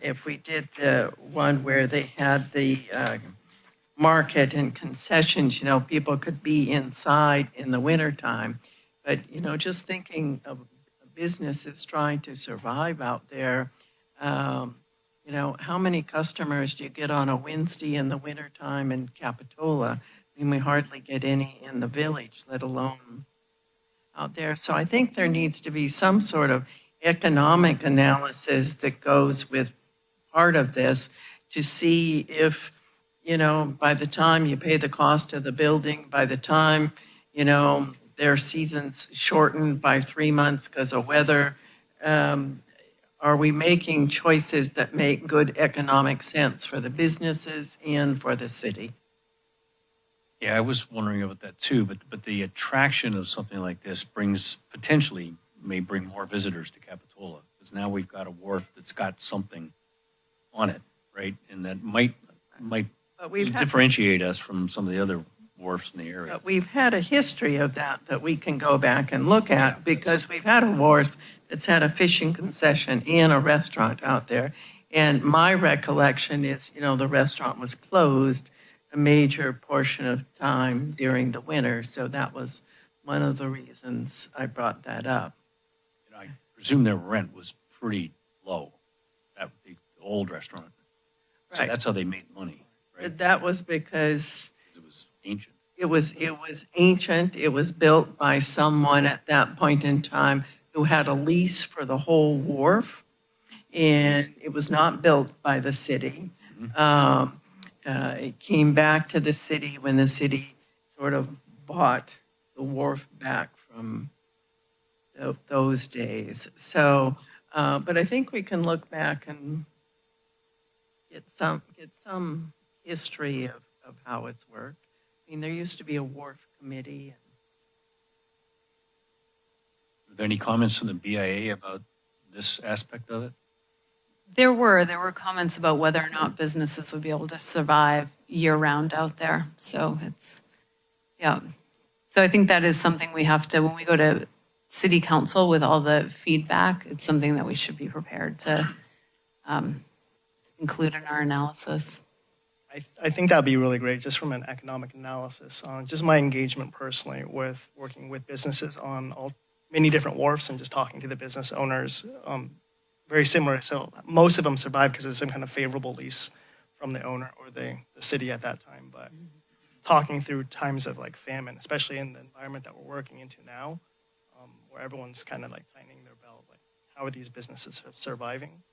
if we did the one where they had the market and concessions, people could be inside in the wintertime. But, just thinking of businesses trying to survive out there, how many customers do you get on a Wednesday in the wintertime in Capitola? I mean, we hardly get any in the village, let alone out there. So I think there needs to be some sort of economic analysis that goes with part of this to see if, by the time you pay the cost of the building, by the time, their season's shortened by 3 months because of weather, are we making choices that make good economic sense for the businesses and for the city? Yeah, I was wondering about that too, but the attraction of something like this may bring more visitors to Capitola, because now we've got a wharf that's got something on it, right? And that might But we've had, differentiate us from some of the other wharfs in the area. But we've had a history of that we can go back and look at, because we've had a wharf that's had a fishing concession and a restaurant out there. And my recollection is, the restaurant was closed a major portion of time during the winter. So that was one of the reasons I brought that up. I presume their rent was pretty low, that the old restaurant. So Right. that's how they made money, right? But that was because It was ancient. it was ancient. It was built by someone at that point in time who had a lease for the whole wharf, and it was not built by the city. It came back to the city when the city sort of bought the wharf back from those days. So, but I think we can look back and get some history of how it's worked. I mean, there used to be a wharf committee. Were there any comments from the BIA about this aspect of it? There were comments about whether or not businesses would be able to survive year-round out there. So yeah. So I think that is something we have to, when we go to city council with all the feedback, it's something that we should be prepared to include in our analysis. I think that'd be really great, just from an economic analysis. Just my engagement personally with working with businesses on many different wharfs and just talking to the business owners, very similar. So most of them survive because there's some kind of favorable lease from the owner or the city at that time. But talking through times of like famine, especially in the environment that we're working into now, where everyone's kind of like tightening their belt, like how are these businesses surviving?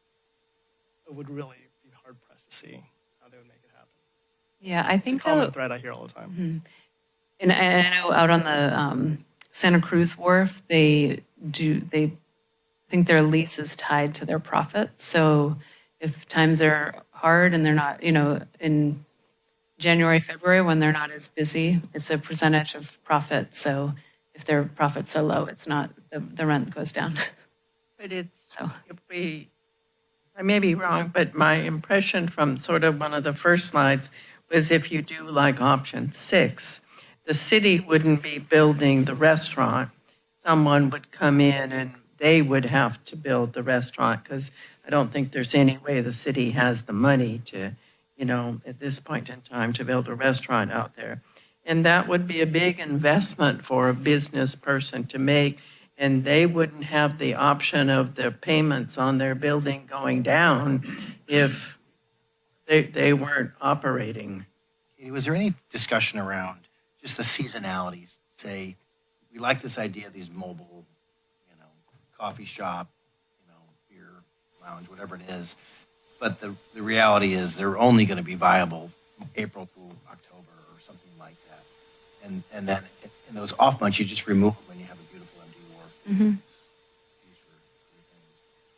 It would really be hard pressed to see how they would make it happen. Yeah, I It's a think common thread I hear all the time. And I know out on the Santa Cruz wharf, they think their lease is tied to their profits. So if times are hard and they're not, in January, February, when they're not as busy, it's a percentage of profit. So if their profits are low, it's not, the rent goes down. But it's, So. I may be wrong, but my impression from sort of one of the first slides was if you do like option 6, the city wouldn't be building the restaurant. Someone would come in and they would have to build the restaurant, because I don't think there's any way the city has the money to, at this point in time, to build a restaurant out there. And that would be a big investment for a business person to make, and they wouldn't have the option of their payments on their building going down if they weren't operating. Katie, was there any discussion around just the seasonalities? Say, we like this idea of these mobile, coffee shop, beer lounge, whatever it is. But the reality is they're only going to be viable April to October or something like that. And then in those off months, you just remove them when you have a beautiful empty wharf.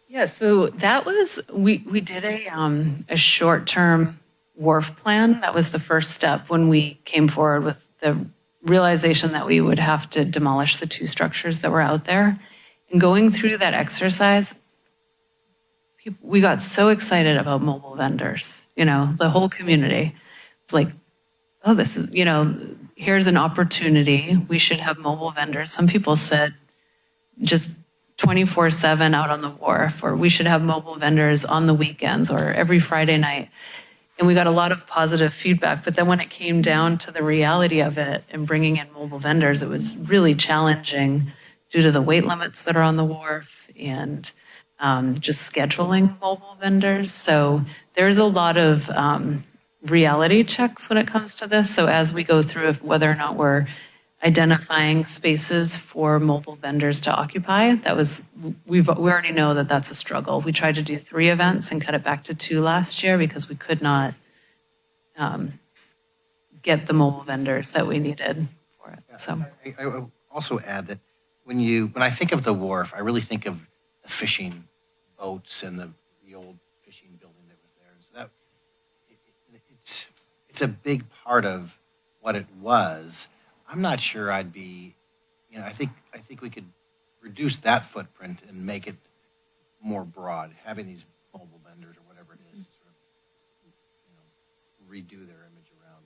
Yeah, so that was, we did a short-term wharf plan. That was the first step when we came forward with the realization that we would have to demolish the 2 structures that were out there. And going through that exercise, we got so excited about mobile vendors, the whole community. It's like, oh, this is, here's an opportunity. We should have mobile vendors. Some people said just 24/7 out on the wharf, or we should have mobile vendors on the weekends or every Friday night. And we got a lot of positive feedback. But then when it came down to the reality of it and bringing in mobile vendors, it was really challenging due to the weight limits that are on the wharf and just scheduling mobile vendors. So there's a lot of reality checks when it comes to this. So as we go through whether or not we're identifying spaces for mobile vendors to occupy, we already know that that's a struggle. We tried to do 3 events and cut it back to 2 last year because we could not get the mobile vendors that we needed for it. So I will also add that when I think of the wharf, I really think of the fishing boats and the old fishing building that was there. So it's a big part of what it was. I'm not sure I'd be, I think we could reduce that footprint and make it more broad, having these mobile vendors or whatever it is, sort of, redo their image around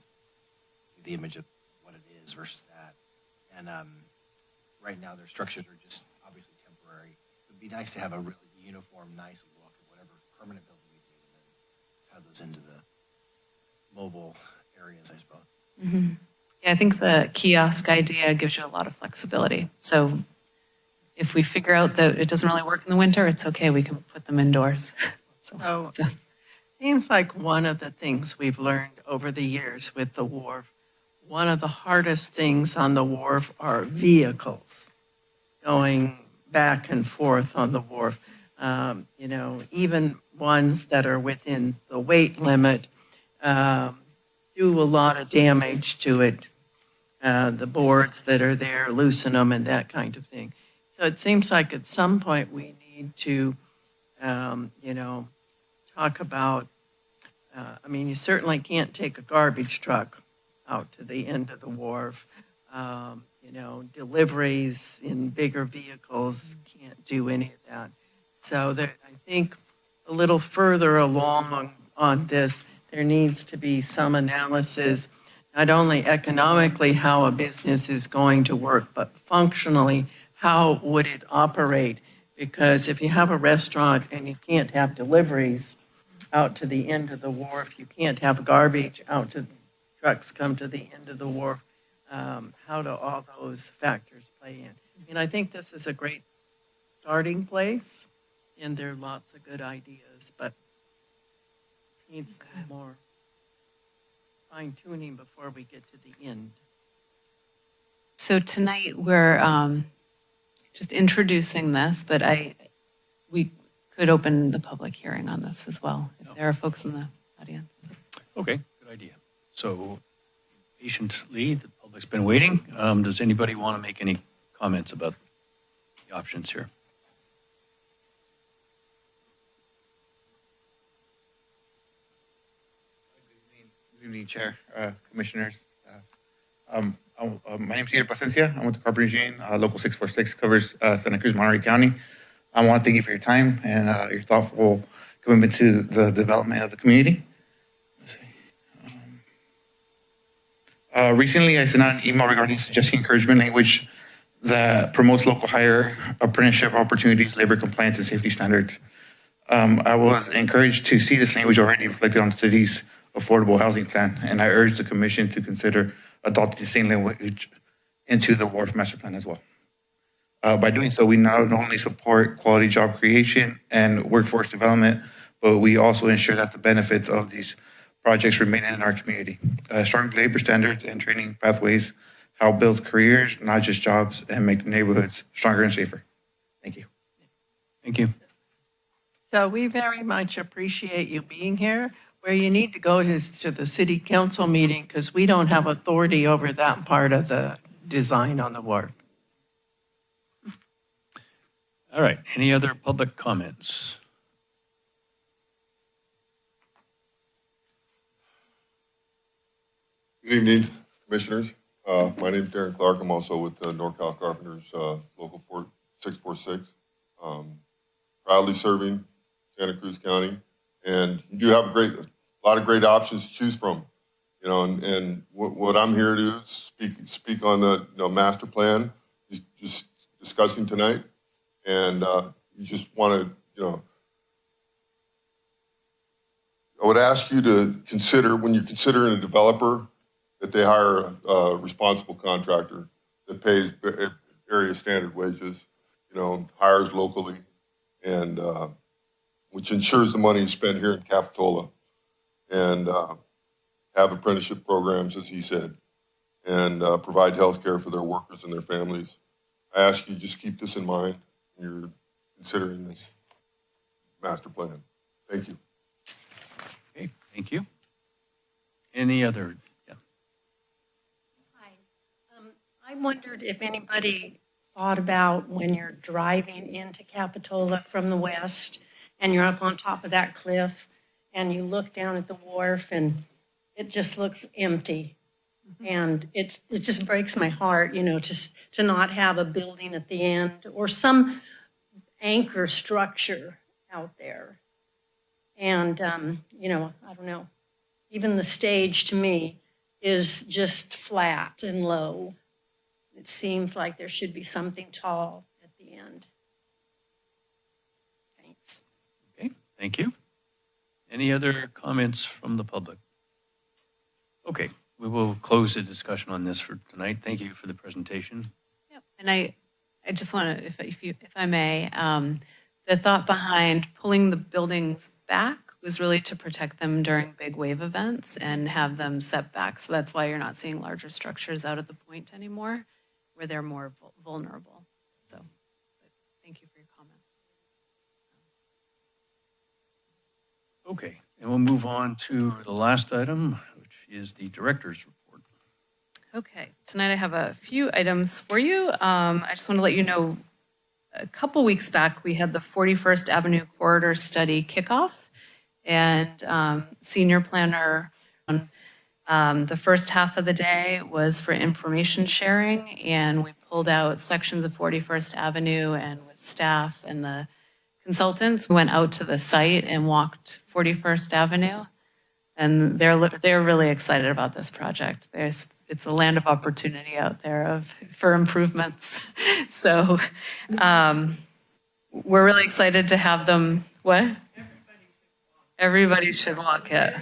the image of what this versus that. And right now, their structures are just obviously temporary. It would be nice to have a really uniform, nice look of whatever permanent building we do, and then have those into the mobile areas, I suppose. Yeah, I think the kiosk idea gives you a lot of flexibility. So if we figure out that it doesn't really work in the winter, it's okay. We can put them indoors. So, seems like one of the things we've learned over the years with the wharf, one of the hardest things on the wharf are vehicles going back and forth on the wharf. You know, even ones that are within the weight limit do a lot of damage to it. The boards that are there, loosen them and that kind of thing. So it seems like at some point we need to, you know, talk about, I mean, you certainly can't take a garbage truck out to the end of the wharf. You know, deliveries in bigger vehicles can't do any of that. So there, I think a little further along on this, there needs to be some analysis, not only economically how a business is going to work, but functionally, how would it operate? Because if you have a restaurant and you can't have deliveries out to the end of the wharf, you can't have garbage out to, trucks come to the end of the wharf, how do all those factors play in? And I think this is a great starting place, and there are lots of good ideas, but needs more fine tuning before we get to the end. So tonight we're just introducing this, but we could open the public hearing on this as well, if there are folks in the audience. Okay, good idea. So patiently, the public's been waiting. Does anybody want to make any comments about the options here? Good evening, Chair, Commissioners. My name is Cesar Pacencia. I'm with the Carpenters Union. Local 646 covers Santa Cruz, Monterey County. I want to thank you for your time and your thoughtful commitment to the development of the community. Recently, I sent out an email regarding suggesting encouragement language that promotes local hire, apprenticeship opportunities, labor compliance, and safety standards. I was encouraged to see this language already reflected on the city's affordable housing plan, and I urge the commission to consider adopting the same language into the wharf master plan as well. By doing so, we not only support quality job creation and workforce development, but we also ensure that the benefits of these projects remain in our community. Strong labor standards and training pathways help build careers, not just jobs, and make the neighborhoods stronger and safer. Thank you. Thank you. So we very much appreciate you being here. Where you need to go is to the city council meeting, because we don't have authority over that part of the design on the wharf. All right, any other public comments? Good evening, Commissioners. My name is Darren Clark. I'm also with the NorCal Carpenters, Local 646. Proudly serving Santa Cruz County. And you do have a lot of great options to choose from. You know, and what I'm here to do is speak on the master plan, just discussing tonight. And you just want to, I would ask you to consider, when you're considering a developer, that they hire a responsible contractor that pays area standard wages, hires locally, and which ensures the money is spent here in Capitola, and have apprenticeship programs, as he said, and provide health care for their workers and their families. I ask you to just keep this in mind when you're considering this master plan. Thank you. Okay, thank you. Any other? Yeah. Hi. I wondered if anybody thought about when you're driving into Capitola from the west and you're up on top of that cliff and you look down at the wharf and it just looks empty. And it just breaks my heart, to not have a building at the end or some anchor structure out there. And, I don't know, even the stage to me is just flat and low. It seems like there should be something tall at the end. Thanks. Okay, thank you. Any other comments from the public? Okay, we will close the discussion on this for tonight. Thank you for the presentation. Yep. And I just want to, if I may, the thought behind pulling the buildings back was really to protect them during big wave events and have them set back. So that's why you're not seeing larger structures out at the point anymore, where they're more vulnerable. So but thank you for your comment. Okay, and we'll move on to the last item, which is the director's report. Okay, tonight I have a few items for you. I just want to let you know, a couple weeks back, we had the 41st Avenue Corridor Study kickoff, and senior planner on the first half of the day was for information sharing, and we pulled out sections of 41st Avenue, and with staff and the consultants, we went out to the site and walked 41st Avenue, and they're really excited about this project. It's a land of opportunity out there for improvements. So we're really excited to have them. What? Everybody should walk it.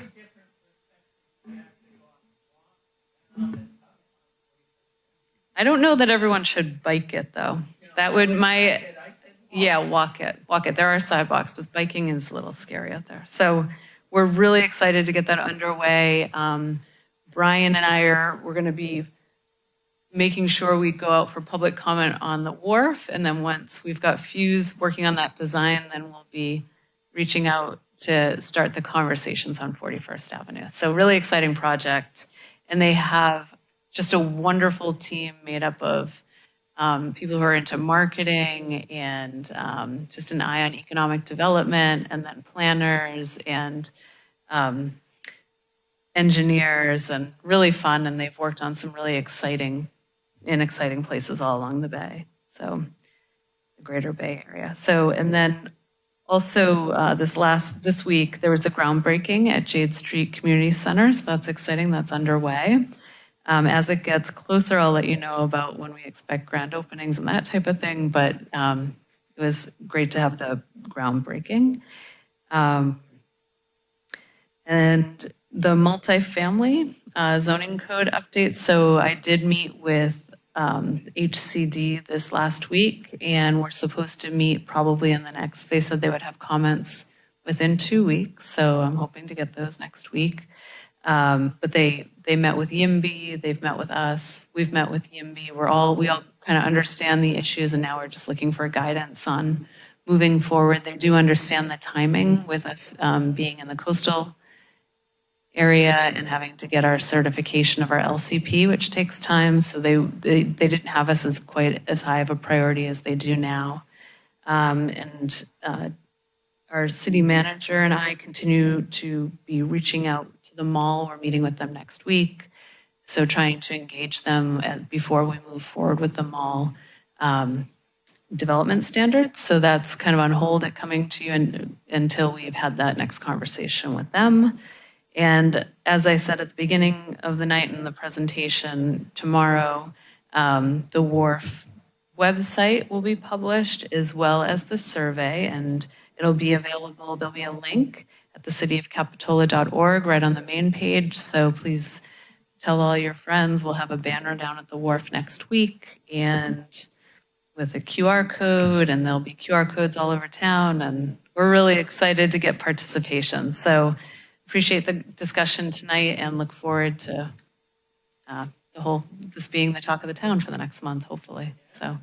I don't know that everyone should bike it though. That would walk it. Walk it. There are sidewalks, but biking is a little scary out there. So we're really excited to get that underway. Brian and we're going to be making sure we go out for public comment on the wharf. And then once we've got Fuse working on that design, then we'll be reaching out to start the conversations on 41st Avenue. So really exciting project. And they have just a wonderful team made up of people who are into marketing and just an eye on economic development, and then planners and engineers, and really fun. And they've worked on some really exciting places all along the Bay. So the Greater Bay Area. So, and then also this week, there was the groundbreaking at Jade Street Community Center. So that's exciting, that's underway. As it gets closer, I'll let you know about when we expect grand openings and that type of thing, but it was great to have the groundbreaking. And the multifamily zoning code update. So I did meet with HCD this last week, and we're supposed to meet probably they said they would have comments within 2 weeks, so I'm hoping to get those next week. But they met with YIMBY, they've met with us, we've met with YIMBY. We all kind of understand the issues, and now we're just looking for guidance on moving forward. They do understand the timing with us being in the coastal area and having to get our certification of our LCP, which takes time. So they didn't have us as quite as high of a priority as they do now. And our city manager and I continue to be reaching out to the mall. We're meeting with them next week. So trying to engage them before we move forward with the mall development standards. So that's kind of on hold at coming to you until we've had that next conversation with them. And as I said at the beginning of the night in the presentation, tomorrow, the Wharf website will be published, as well as the survey, and it'll be available. There'll be a link at thecityofcapitola.org right on the main page. So please tell all your friends. We'll have a banner down at the Wharf next week, and with a QR code, and there'll be QR codes all over town, and we're really excited to get participation. So appreciate the discussion tonight and look forward to this being the talk of the town for the next month, hopefully. So,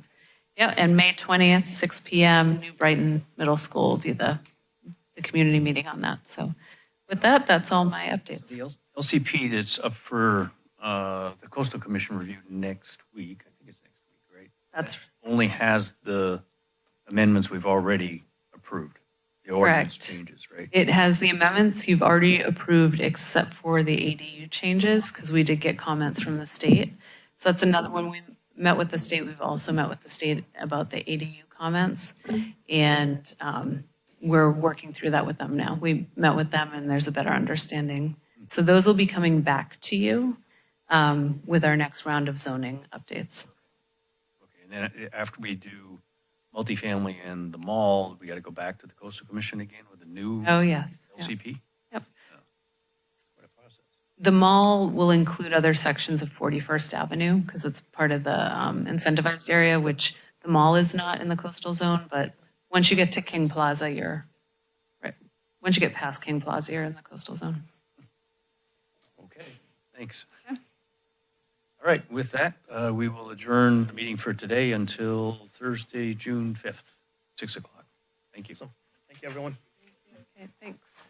yeah, and May 20th, 6 p.m., New Brighton Middle School will be the community meeting on that. So with that, that's all my updates. The LCP that's up for the Coastal Commission review next week, I think it's next week, right? That's Only has the amendments we've already approved. The ordinance correct. Changes, right? It has the amendments you've already approved except for the ADU changes, because we did get comments from the state. So that's another one. We met with the state. We've also met with the state about the ADU comments, and we're working through that with them now. We met with them and there's a better understanding. So those will be coming back to you with our next round of zoning updates. Okay, and then after we do multifamily and the mall, we got to go back to the coastal commission again with a new Oh, yes. Yeah. LCP? Yep. What a process. The mall will include other sections of 41st Avenue because it's part of the incentivized area, which the mall is not in the coastal zone. But once you get to King Plaza, you're right. Once you get past King Plaza, you're in the coastal zone. Okay, thanks. All right, with that, we will adjourn the meeting for today until Thursday, June 5th, 6 o'clock. Thank you. Thank you, everyone. Okay, thanks.